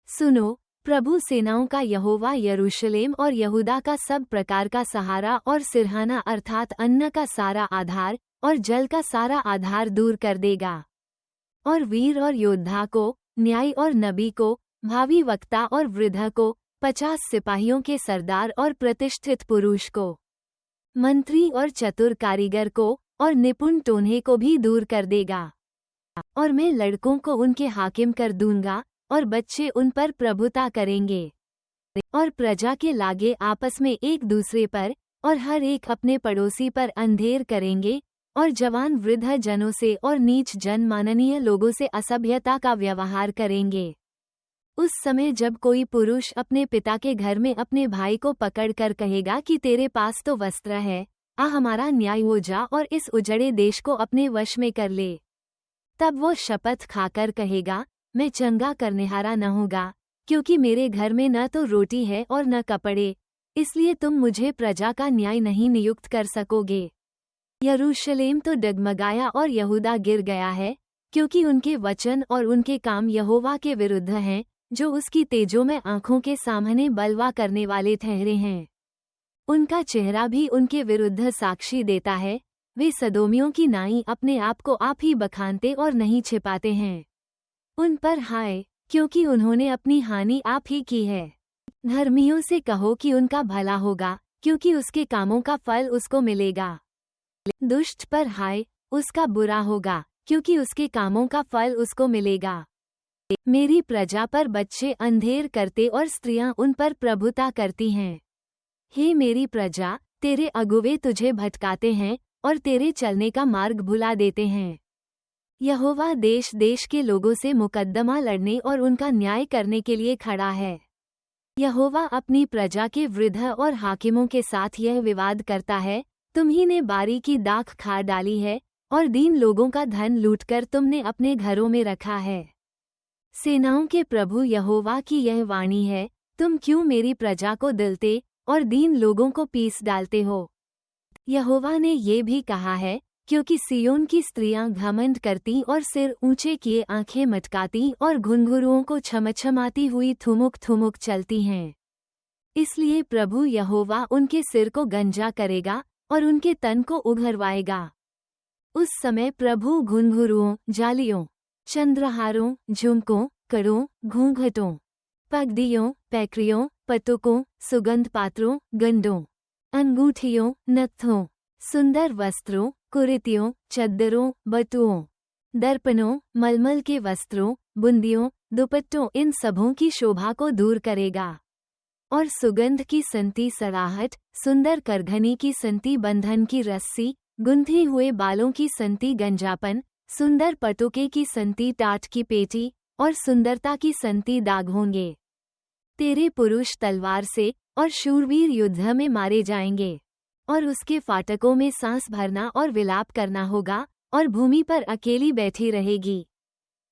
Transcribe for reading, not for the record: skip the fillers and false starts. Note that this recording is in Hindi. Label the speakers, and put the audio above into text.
Speaker 1: सुनो, प्रभु सेनाओं का यहोवा यरूशलेम और यहूदा का सब प्रकार का सहारा और सिरहाना अर्थात अन्न का सारा आधार और जल का सारा आधार दूर कर देगा। और वीर और योद्धा को, न्यायी और नबी को, भावी वक्ता और वृद्ध को, 50 सिपाहियों के सरदार और प्रतिष्ठित पुरुष को, मंत्री और चतुर कारीगर को और निपुण टोन्हे को भी दूर कर देगा। और मैं लड़कों को उनके हाकिम कर दूंगा और बच्चे उन पर प्रभुता करेंगे। और प्रजा के लागे आपस में एक दूसरे पर और हर एक अपने पड़ोसी पर अंधेर करेंगे और जवान वृद्ध जनों से और नीच जन माननीय लोगों से असभ्यता का व्यवहार करेंगे। उस समय जब कोई पुरुष अपने पिता के घर में अपने भाई को पकड़कर कहेगा कि तेरे पास तो वस्त्र है, आ हमारा न्याय हो जा और इस उजड़े देश को अपने वश में कर ले, तब वो शपथ खाकर कहेगा, मैं चंगा करनेहारा न होगा, क्योंकि मेरे घर में न तो रोटी है और न कपड़े, इसलिए तुम मुझे प्रजा का न्याय नहीं नियुक्त कर सकोगे। यरूशलेम तो डगमगाया और यहूदा गिर गया है, क्योंकि उनके वचन और उनके काम यहोवा के विरुद्ध हैं, जो उसकी तेजों में आंखों के सामने बलवा करने वाले ठहरे हैं। उनका चेहरा भी उनके विरुद्ध साक्षी देता है। वे सदोमियों की नाई अपने आप को आप ही बखानते और नहीं छिपाते हैं। उन पर हाय, क्योंकि उन्होंने अपनी हानि आप ही की है। धर्मियों से कहो कि उनका भला होगा, क्योंकि उसके कामों का फल उसको मिलेगा। दुष्ट पर हाय, उसका बुरा होगा, क्योंकि उसके कामों का फल उसको मिलेगा। मेरी प्रजा पर बच्चे अंधेर करते और स्त्रियां उन पर प्रभुता करती हैं। हे मेरी प्रजा, तेरे अगुवे तुझे भटकाते हैं और तेरे चलने का मार्ग भुला देते हैं। यहोवा देश देश के लोगों से मुकद्दमा लड़ने और उनका न्याय करने के लिए खड़ा है। यहोवा अपनी प्रजा के वृद्ध और हाकिमों के साथ यह विवाद करता है, तुम्ही ने बारी की दाख खा डाली है और दीन लोगों का धन लूटकर तुमने अपने घरों में रखा है। सेनाओं के प्रभु यहोवा की यह वाणी है, तुम क्यों मेरी प्रजा को दिलते और दीन लोगों को पीस डालते हो। यहोवा ने ये भी कहा है, क्योंकि सियोन की स्त्रियां घमंड करती और सिर ऊंचे किए आंखें मटकाती और घुंघरुओं को छमछमाती हुई थुमुक थुमुक चलती हैं। इसलिए प्रभु यहोवा उनके सिर को गंजा करेगा और उनके तन को उघरवाएगा। उस समय प्रभु घुंघरुओं, जालियों, चंद्रहारों, झुमकों, कड़ों, घूंघटों, पगड़ियों, पैकरियों, पतुकों, सुगंध पात्रों, गंडों, अंगूठियों, नत्थों, सुंदर वस्त्रों, कुरीतियों, चद्दरों, बटुओं, दर्पणों, मलमल के वस्त्रों, बुंदियों, दुपट्टों, इन सबों की शोभा को दूर करेगा। और सुगंध की संती सराहट, सुंदर करघनी की संती बंधन की रस्सी, गुंथे हुए बालों की संती गंजापन, सुंदर पटुके की संती टाट की पेटी और सुंदरता की संती दाग होंगे। तेरे पुरुष तलवार से और शूरवीर युद्ध में मारे जाएंगे। और उसके फाटकों में सांस भरना और विलाप करना होगा और भूमि पर अकेली बैठी रहेगी।